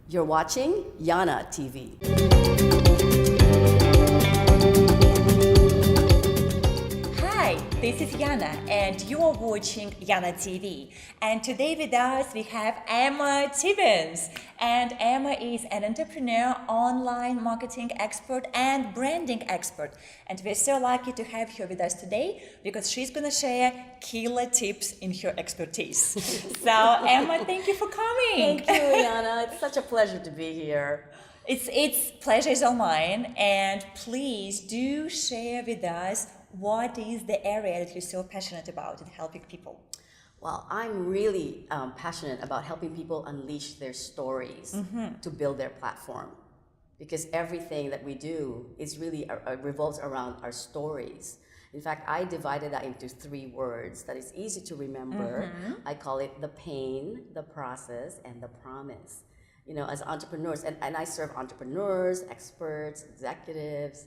You're watching YanaTV. Hi, this is Yana and you are watching YanaTV. And today with us we have Emma Tiebens. And Emma is an entrepreneur, online marketing expert and branding expert. And we're so lucky to have her with us today because she's going to share killer tips in her expertise. So Emma, thank you for coming. Thank you, Yana. It's such a pleasure to be here. It's pleasure is all mine. And please do share with us what is the area that you're so passionate about in helping people. Well, I'm really passionate about helping people unleash their stories to build their platform. Because everything that we do is really revolves around our stories. In fact, I divided that into 3 words that is easy to remember. I call it the pain, the process, and the promise. You know, as entrepreneurs, and I serve entrepreneurs, experts, executives,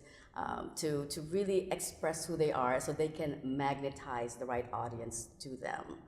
to really express who they are so they can magnetize the right audience to them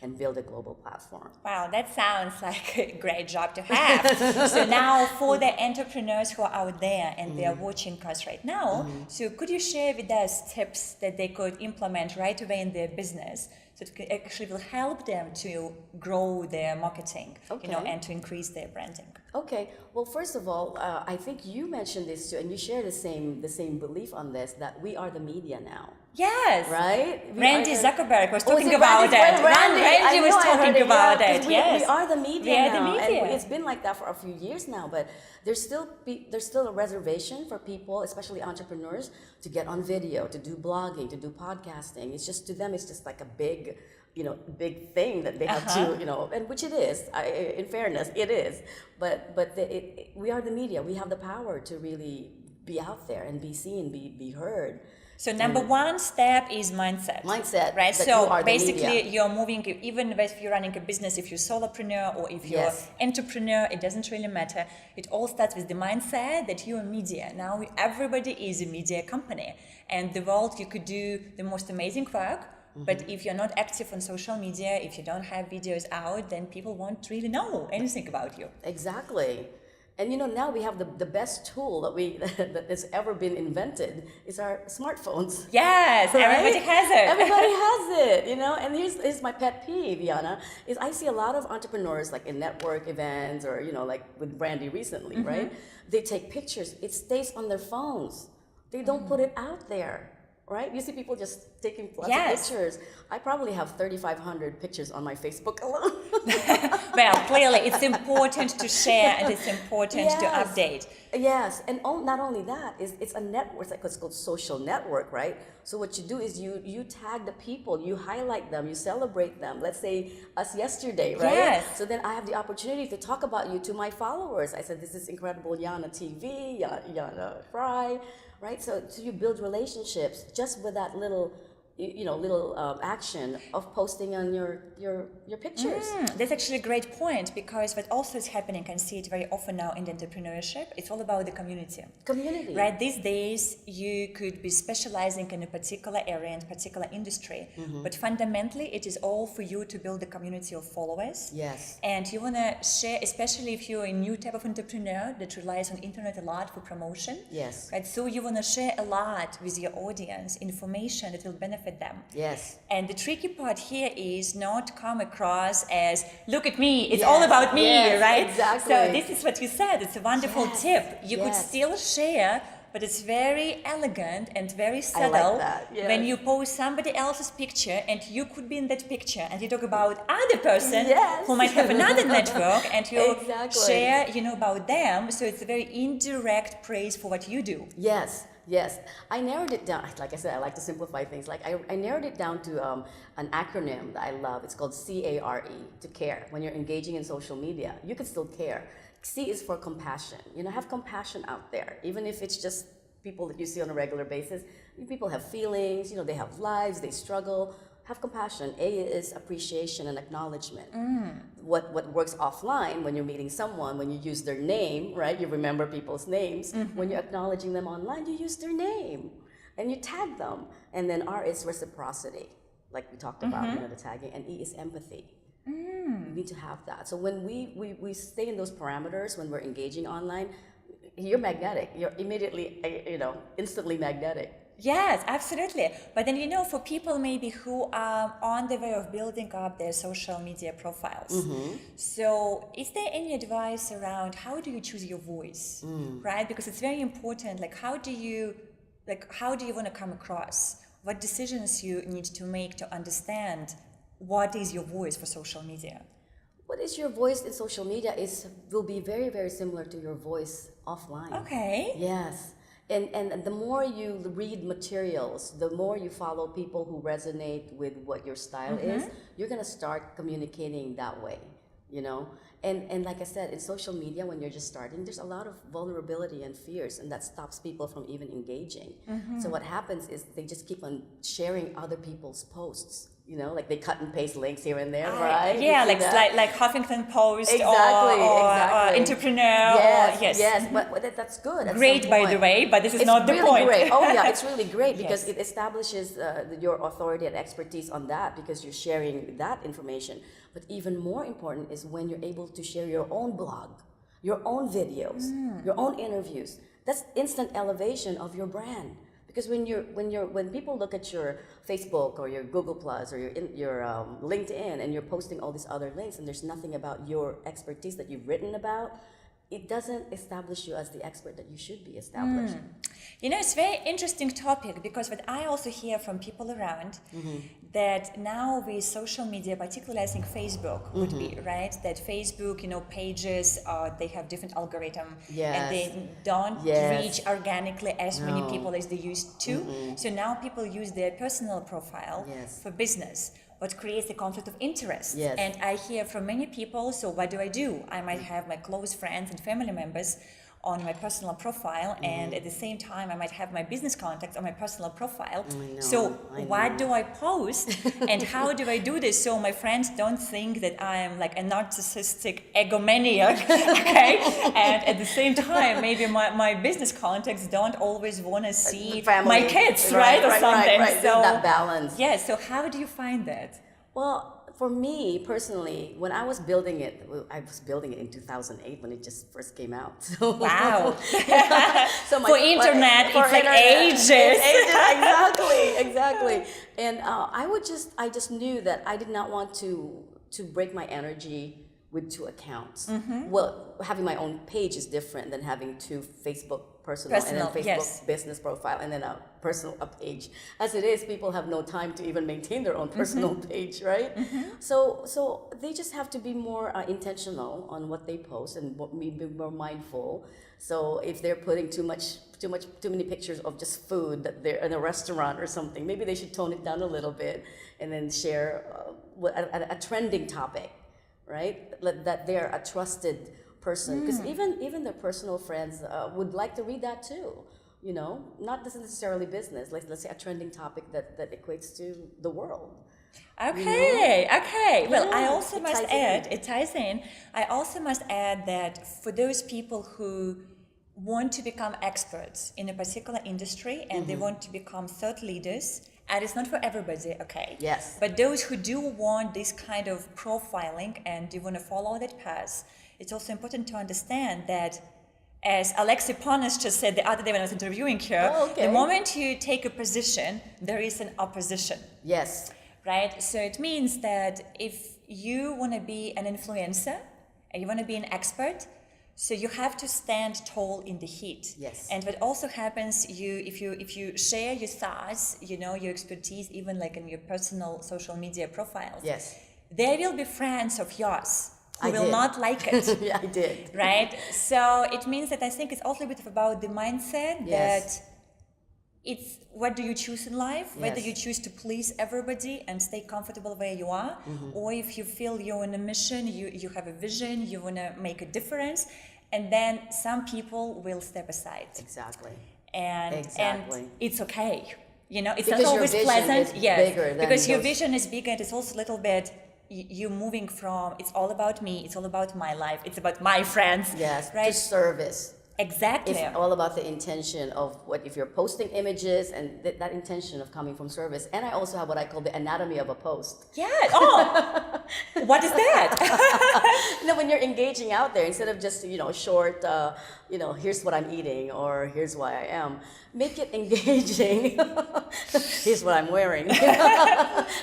and build a global platform. Wow, that sounds like a great job to have. So now for the entrepreneurs who are out there and they are watching us right now, so could you share with us tips that they could implement right away in their business so it actually will help them to grow their marketing, and to increase their branding? Okay. Well, first of all, I think you mentioned this too, and you share the same belief on this, that we are the media now. Yes. Right? Randy Zuckerberg was talking about it. Randy was talking about it. Yes. We are the media We are now. the media. And it's been like that for a few years now, but there's still a reservation for people, especially entrepreneurs, to get on video, to do blogging, to do podcasting. It's just, to them, it's just like a big thing that they have to, and which it is. In fairness, it is. But we are the media. We have the power to really be out there and be seen, be heard. So number one step is mindset. Mindset, right? that So you are the basically, media. you're moving. Even if you're running a business, if you're solopreneur or if you're entrepreneur, it doesn't really matter. It all starts with the mindset that you're a media. Now everybody is a media company, and the world, you could do the most amazing work. But if you're not active on social media, if you don't have videos out, then people won't really know anything about you. Exactly. And now we have the best tool that has ever been invented is our smartphones. Yes, right? everybody has it. Everybody has it, And here's my pet peeve, Yana, is I see a lot of entrepreneurs like in network events or, like with Brandy recently, right? They take pictures. It stays on their phones. They don't put it out there. Right? You see people just taking lots of pictures. I probably have 3,500 pictures on my Facebook alone. Well, clearly it's important to share and it's important to update. Yes, and not only that, it's a network. It's like what's called social network, right? So what you do is you tag the people, you highlight them, you celebrate them. Let's say us yesterday, right? Yes. So then I have the opportunity to talk about you to my followers. I said, this is incredible YanaTV, Yana Fry. Right, so you build relationships just with that little action of posting on your pictures. That's actually a great point, because what also is happening, I can see it very often now in the entrepreneurship, it's all about the community. Community. Right, these days you could be specializing in a particular area and particular industry, but fundamentally it is all for you to build a community of followers. Yes. And you want to share, especially if you're a new type of entrepreneur that relies on internet a lot for promotion. Yes. Right, so you want to share a lot with your audience, information that will benefit them. Yes. And the tricky part here is not come across as, look at me, it's all about me, right? Exactly. So this is what you said, it's a wonderful tip. You could still share, but it's very elegant and very subtle when you post somebody else's picture and you could be in that picture and you talk about other person who might have another network and you share, about them. So it's a very indirect praise for what you do. Yes, I narrowed it down. Like I said, I like to simplify things. Like I narrowed it down to an acronym that I love. It's called CARE, to care. When you're engaging in social media, you can still care. C is for compassion. Have compassion out there, even if it's just people that you see on a regular basis. People have feelings. They have lives. They struggle. Have compassion. A is appreciation and acknowledgement. What works offline when you're meeting someone, when you use their name, right? You remember people's names. When you're acknowledging them online, you use their name and you tag them. And then R is reciprocity, like we talked about, the tagging. And E is empathy. You need to have that. So when we stay in those parameters, when we're engaging online, you're magnetic. You're immediately, instantly magnetic. Yes, absolutely. But then, for people maybe who are on the way of building up their social media profiles, so is there any advice around how do you choose your voice, right? Because it's very important. Like, how do you want to come across? What decisions you need to make to understand what is your voice for social media? What is your voice in social media will be very, very similar to your voice offline. Okay. Yes. And the more you read materials, the more you follow people who resonate with what your style is, you're going to start communicating that way, And like I said, in social media, when you're just starting, there's a lot of vulnerability and fears, and that stops people from even engaging. So what happens is they just keep on sharing other people's posts. Like they cut and paste links here and there, right? Yeah, like Huffington Post exactly. or Entrepreneur. Yes, but that's good. Great, by the way, but this is not the really point. Great. Oh yeah, it's really great because it establishes your authority and expertise on that because you're sharing that information. But even more important is when you're able to share your own blog, your own videos, your own interviews. That's instant elevation of your brand. Because when people look at your Facebook or your Google Plus or your LinkedIn and you're posting all these other links and there's nothing about your expertise that you've written about, it doesn't establish you as the expert that you should be established. It's a very interesting topic because what I also hear from people around that now with social media, particularly I think Facebook would be, right? That Facebook, pages, they have different algorithm and they don't reach organically as many people as they used to. So now people use their personal profile for business. What creates a conflict of interest. And I hear from many people, so what do? I might have my close friends and family members on my personal profile, and at the same time I might have my business contacts on my personal profile. What do I post and how do I do this so my friends don't think that I am like a narcissistic egomaniac, okay? And at the same time, maybe my business contacts don't always want to see my kids, right? Or something. Right. So that balance. Yeah, so how do you find that? Well, for me personally, when I was building it in 2008 when it just first came out. So, wow. So for internet, it's like ages. Exactly. And I just knew that I did not want to break my energy with two accounts. Well, having my own page is different than having two Facebook personal and then Facebook business profile and then a personal page. As it is, people have no time to even maintain their own personal page, right? So they just have to be more intentional on what they post and be more mindful. So if they're putting too many pictures of just food that they're in a restaurant or something, maybe they should tone it down a little bit and then share a trending topic, right? That they're a trusted person, because even their personal friends would like to read that too, not necessarily business, like let's say a trending topic that equates to the world. Okay. Well, I also must add, it ties in. I also must add that for those people who want to become experts in a particular industry and they want to become thought leaders, and it's not for everybody, okay? Yes. But those who do want this kind of profiling and do want to follow that path, it's also important to understand that, as Alexi Ponis just said the other day when I was interviewing her, the moment you take a position, there is an opposition. Yes. Right? So it means that if you want to be an influencer and you want to be an expert, so you have to stand tall in the heat. Yes. And what also happens, if you share your thoughts, your expertise, even like in your personal social media profiles, there will be friends of yours who will not like it. Yeah, I did. Right? So it means that I think it's also a bit about the mindset that it's what do you choose in life, whether you choose to please everybody and stay comfortable where you are, or if you feel you're on a mission, you have a vision, you want to make a difference, and then some people will step aside. Exactly. And it's okay. It's because not always pleasant. Bigger than because your vision is bigger, and it's also a little bit you moving from it's all about me, it's all about my life, it's about my friends. Yes, right? to service. Exactly. It's all about the intention of what if you're posting images and that intention of coming from service. And I also have what I call the anatomy of a post. Yeah. Oh, What is that? You know, when you're engaging out there, instead of just, short, here's what I'm eating or here's why I am, make it engaging. Here's what I'm wearing.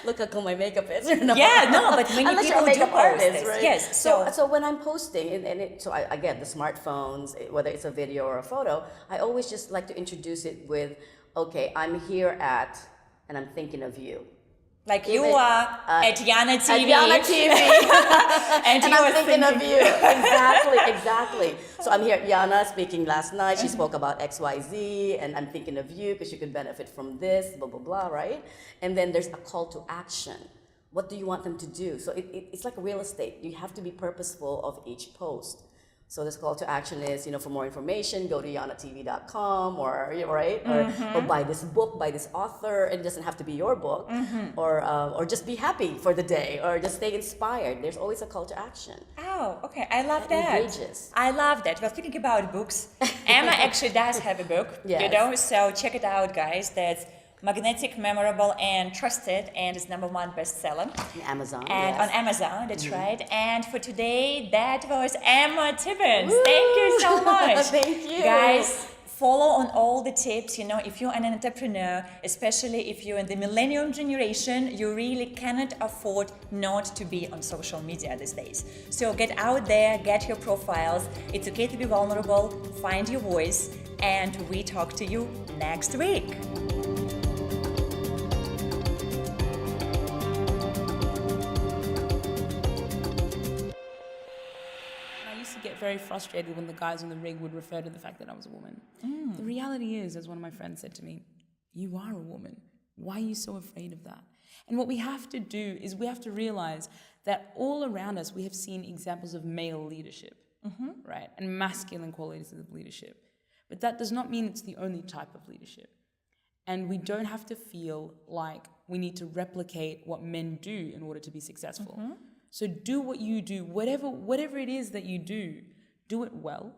Look how cool my makeup is. Yeah, no, but many Unless you're a people do makeup post artist, this. right? Yes, So when I'm posting, so I get the smartphones, whether it's a video or a photo, I always just like to introduce it with, okay, I'm here at, and I'm thinking of you. like you are at YanaTV. At YanaTV. and you I'm are thinking of you. Exactly. So I'm here at Yana speaking last night. She spoke about XYZ, and I'm thinking of you because you could benefit from this, blah, blah, blah, right? And then there's a call to action. What do you want them to do? So it's like real estate. You have to be purposeful of each post. So this call to action is, for more information, go to YanaTV.com or buy this book, buy this author. It doesn't have to be your book, or just be happy for the day, or just stay inspired. There's always a call to action. Oh, okay. I love that. Engages. I love that. Well, thinking about books, Emma actually does have a book, Yes. so check it out, guys. That's Magnetic, Memorable, and Trusted, and it's #1 bestseller. Amazon. And yes. on Amazon, that's right. And for today, that was Emma Tiebens. Thank you so much. Thank you. Guys, follow on all the tips. If you're an entrepreneur, especially if you're in the millennium generation, you really cannot afford not to be on social media these days. So get out there, get your profiles. It's okay to be vulnerable, find your voice, and we talk to you next week. Get very frustrated when the guys on the rig would refer to the fact that I was a woman. The reality is, as one of my friends said to me, you are a woman. Why are you so afraid of that? And what we have to do is we have to realize that all around us we have seen examples of male leadership, right? And masculine qualities of leadership. But that does not mean it's the only type of leadership. And we don't have to feel like we need to replicate what men do in order to be successful. So do what you do, whatever it is that you do it well,